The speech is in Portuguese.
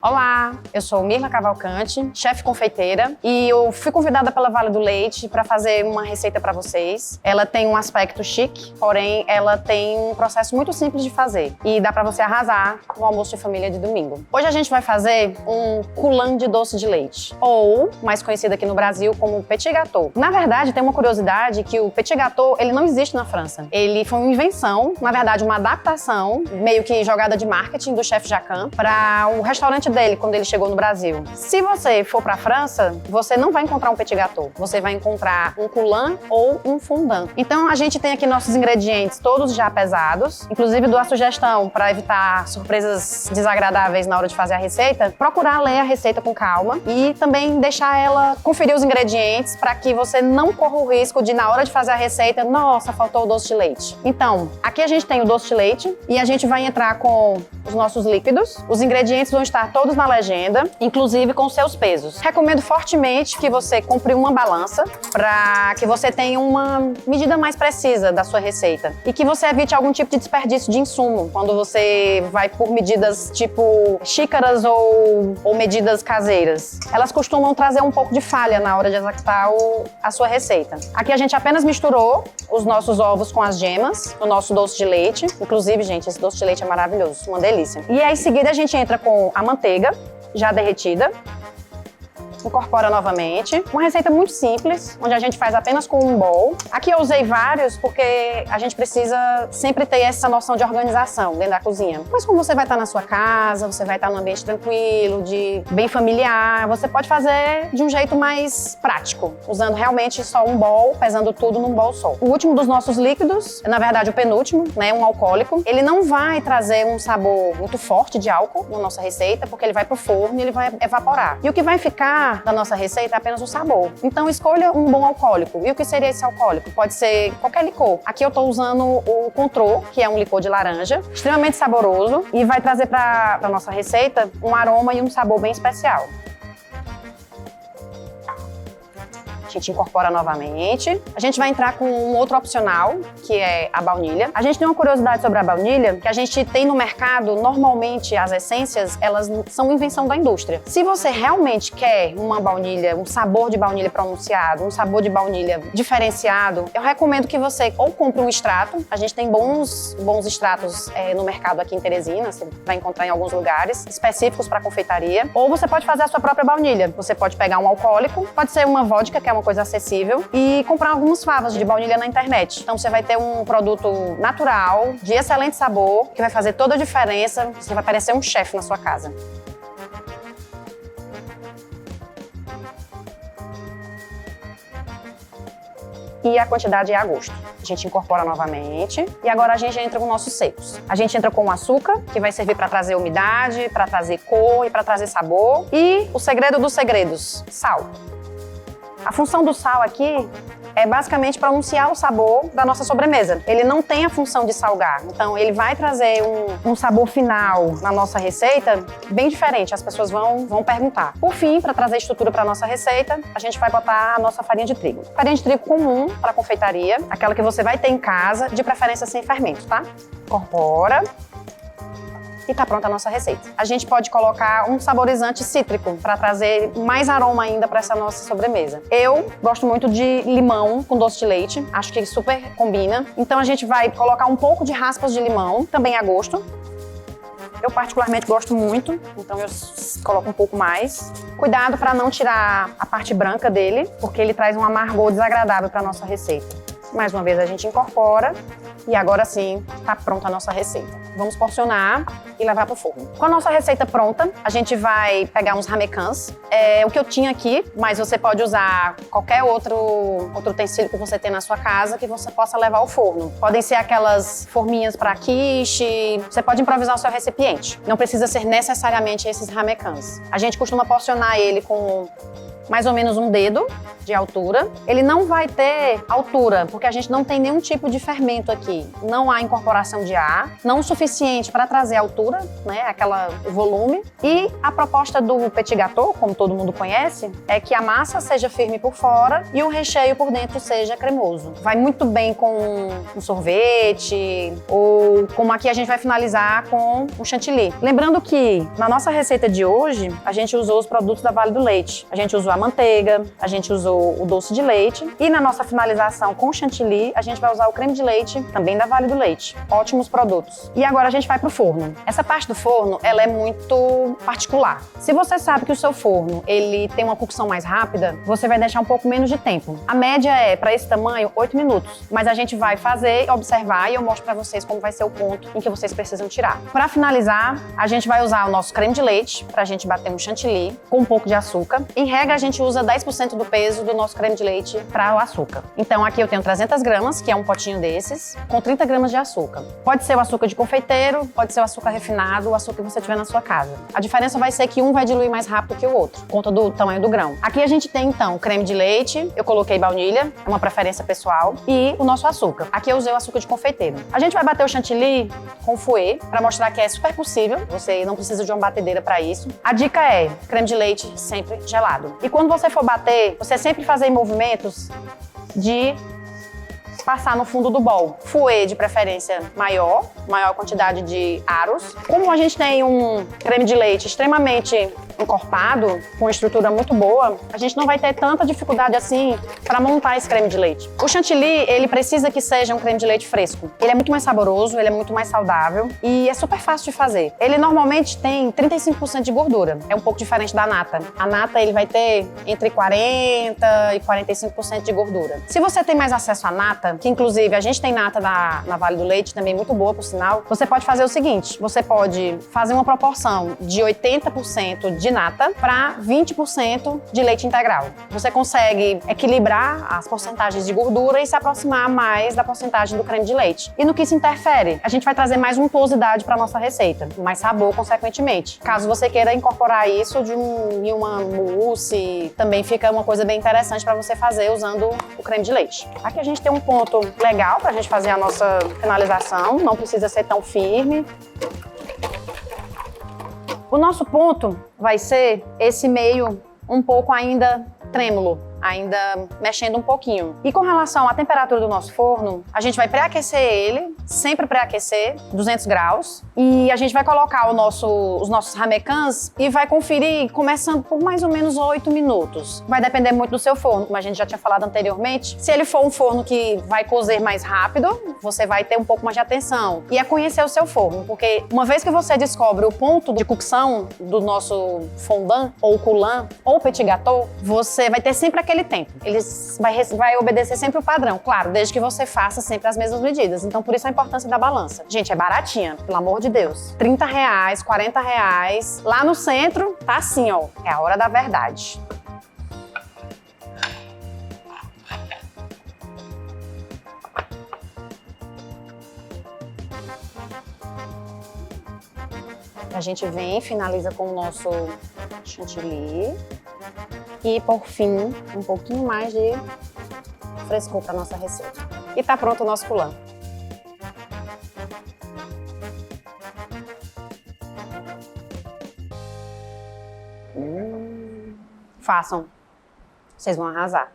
Olá, eu sou Mirla Cavalcante, chefe confeiteira, e eu fui convidada pela Vale do Leite para fazer uma receita para vocês. Ela tem um aspecto chique, porém ela tem um processo muito simples de fazer e dá para você arrasar no almoço de família de domingo. Hoje a gente vai fazer um coulant de doce de leite, ou mais conhecido aqui no Brasil como petit gâteau. Na verdade, tem uma curiosidade que o petit gâteau, ele não existe na França. Ele foi uma invenção, na verdade uma adaptação, meio que jogada de marketing do chefe Jacquin para o restaurante dele quando ele chegou no Brasil. Se você for para a França, você não vai encontrar um petit gâteau, você vai encontrar um coulant ou um fondant. Então a gente tem aqui nossos ingredientes todos já pesados, inclusive dou a sugestão para evitar surpresas desagradáveis na hora de fazer a receita, procurar ler a receita com calma e também deixar ela conferir os ingredientes para que você não corra o risco de na hora de fazer a receita, nossa, faltou o doce de leite. Então, aqui a gente tem o doce de leite e a gente vai entrar com os nossos líquidos. Os ingredientes vão estar todos na legenda, inclusive com seus pesos. Recomendo fortemente que você compre uma balança para que você tenha uma medida mais precisa da sua receita e que você evite algum tipo de desperdício de insumo quando você vai por medidas tipo xícaras ou medidas caseiras. Elas costumam trazer um pouco de falha na hora de executar a sua receita. Aqui a gente apenas misturou os nossos ovos com as gemas, o nosso doce de leite. Inclusive, gente, esse doce de leite é maravilhoso, uma delícia. E aí, em seguida, a gente entra com a manteiga já derretida. Incorpora novamente. Uma receita muito simples, onde a gente faz apenas com um bowl. Aqui eu usei vários porque a gente precisa sempre ter essa noção de organização dentro da cozinha. Mas como você vai estar na sua casa, você vai estar num ambiente tranquilo, bem familiar, você pode fazer de um jeito mais prático, usando realmente só um bowl, pesando tudo num bowl só. O último dos nossos líquidos, na verdade o penúltimo, né, um alcoólico, ele não vai trazer um sabor muito forte de álcool na nossa receita, porque ele vai pro forno e ele vai evaporar. E o que vai ficar da nossa receita é apenas o sabor. Então escolha um bom alcoólico. E o que seria esse alcoólico? Pode ser qualquer licor. Aqui eu tô usando o Cointreau, que é um licor de laranja, extremamente saboroso e vai trazer para nossa receita um aroma e um sabor bem especial. A gente incorpora novamente. A gente vai entrar com um outro opcional, que é a baunilha. A gente tem uma curiosidade sobre a baunilha, que a gente tem no mercado, normalmente as essências, elas são invenção da indústria. Se você realmente quer uma baunilha, um sabor de baunilha pronunciado, um sabor de baunilha diferenciado, eu recomendo que você ou compre um extrato. A gente tem bons extratos no mercado aqui em Teresina, você vai encontrar em alguns lugares, específicos para confeitaria. Ou você pode fazer a sua própria baunilha. Você pode pegar um alcoólico, pode ser uma vodka, que é uma coisa acessível, e comprar algumas favas de baunilha na internet. Então você vai ter um produto natural, de excelente sabor, que vai fazer toda a diferença. Você vai parecer um chefe na sua casa. E a quantidade é a gosto. A gente incorpora novamente e agora a gente entra com nossos secos. A gente entra com o açúcar, que vai servir para trazer umidade, para trazer cor e para trazer sabor. E o segredo dos segredos, sal. A função do sal aqui é basicamente pronunciar o sabor da nossa sobremesa. Ele não tem a função de salgar, então ele vai trazer um sabor final na nossa receita bem diferente, as pessoas vão perguntar. Por fim, para trazer estrutura para a nossa receita, a gente vai botar a nossa farinha de trigo. Farinha de trigo comum para confeitaria, aquela que você vai ter em casa, de preferência sem fermento, tá? Incorpora. E tá pronta a nossa receita. A gente pode colocar um saborizante cítrico para trazer mais aroma ainda para essa nossa sobremesa. Eu gosto muito de limão com doce de leite, acho que super combina. Então a gente vai colocar um pouco de raspas de limão, também a gosto. Eu particularmente gosto muito, então eu coloco um pouco mais. Cuidado para não tirar a parte branca dele, porque ele traz um amargor desagradável para nossa receita. Mais uma vez a gente incorpora e agora sim está pronta a nossa receita. Vamos porcionar e levar para o forno. Com a nossa receita pronta, a gente vai pegar uns ramecãs. É o que eu tinha aqui, mas você pode usar qualquer outro utensílio que você tem na sua casa que você possa levar ao forno. Podem ser aquelas forminhas para quiche, você pode improvisar o seu recipiente. Não precisa ser necessariamente esses ramecãs. A gente costuma porcionar ele com mais ou menos um dedo de altura. Ele não vai ter altura, porque a gente não tem nenhum tipo de fermento aqui. Não há incorporação de ar, não o suficiente para trazer altura, né, o volume. E a proposta do petit gâteau, como todo mundo conhece, é que a massa seja firme por fora e o recheio por dentro seja cremoso. Vai muito bem com um sorvete ou como aqui a gente vai finalizar com um chantilly. Lembrando que na nossa receita de hoje, a gente usou os produtos da Vale do Leite. A gente usou a manteiga, a gente usou o doce de leite e na nossa finalização com chantilly, a gente vai usar o creme de leite, também da Vale do Leite. Ótimos produtos. E agora a gente vai pro forno. Essa parte do forno, ela é muito particular. Se você sabe que o seu forno, ele tem uma cocção mais rápida, você vai deixar um pouco menos de tempo. A média é, para esse tamanho, 8 minutos. Mas a gente vai fazer, observar e eu mostro para vocês como vai ser o ponto em que vocês precisam tirar. Para finalizar, a gente vai usar o nosso creme de leite pra gente bater um chantilly com um pouco de açúcar. Em regra, a gente usa 10% do peso do nosso creme de leite para o açúcar. Então aqui eu tenho 300 gramas, que é um potinho desses, com 30 gramas de açúcar. Pode ser o açúcar de confeiteiro, pode ser o açúcar refinado, o açúcar que você tiver na sua casa. A diferença vai ser que um vai diluir mais rápido que o outro, por conta do tamanho do grão. Aqui a gente tem então creme de leite, eu coloquei baunilha, é uma preferência pessoal, e o nosso açúcar. Aqui eu usei o açúcar de confeiteiro. A gente vai bater o chantilly com fouet, para mostrar que é super possível, você não precisa de uma batedeira para isso. A dica é creme de leite sempre gelado. E quando você for bater, você sempre fazer movimentos de passar no fundo do bowl. Fouet de preferência maior quantidade de aros. Como a gente tem um creme de leite extremamente encorpado, com uma estrutura muito boa, a gente não vai ter tanta dificuldade assim para montar esse creme de leite. O chantilly, ele precisa que seja um creme de leite fresco. Ele é muito mais saboroso, ele é muito mais saudável e é super fácil de fazer. Ele normalmente tem 35% de gordura. É um pouco diferente da nata. A nata, ele vai ter entre 40% e 45% de gordura. Se você tem mais acesso à nata, que inclusive a gente tem nata na Vale do Leite, também muito boa, por sinal, você pode fazer o seguinte, você pode fazer uma proporção de 80% de nata para 20% de leite integral. Você consegue equilibrar as porcentagens de gordura e se aproximar mais da porcentagem do creme de leite. E no que isso interfere? A gente vai trazer mais untuosidade para nossa receita, mais sabor, consequentemente. Caso você queira incorporar isso em uma mousse, também fica uma coisa bem interessante para você fazer usando o creme de leite. Aqui a gente tem um ponto legal para a gente fazer a nossa finalização, não precisa ser tão firme. O nosso ponto vai ser esse meio um pouco ainda trêmulo, ainda mexendo um pouquinho. E com relação à temperatura do nosso forno, a gente vai pré-aquecer ele, sempre pré-aquecer, 200 graus. E a gente vai colocar os nossos ramecãs e vai conferir, começando por mais ou menos 8 minutos. Vai depender muito do seu forno, como a gente já tinha falado anteriormente. Se ele for um forno que vai cozer mais rápido, você vai ter um pouco mais de atenção. E é conhecer o seu forno, porque uma vez que você descobre o ponto de cocção do nosso fondant, ou coulant, ou petit gâteau, você vai ter sempre aquele tempo. Ele vai obedecer sempre o padrão, claro, desde que você faça sempre as mesmas medidas. Então, por isso a importância da balança. Gente, é baratinha, pelo amor de Deus. R$30, R$40. Lá no centro, tá assim, ó. É a hora da verdade. A gente vem, finaliza com o nosso chantilly. E, por fim, um pouquinho mais de frescor para nossa receita. E tá pronto o nosso coulant. Façam. Vocês vão arrasar.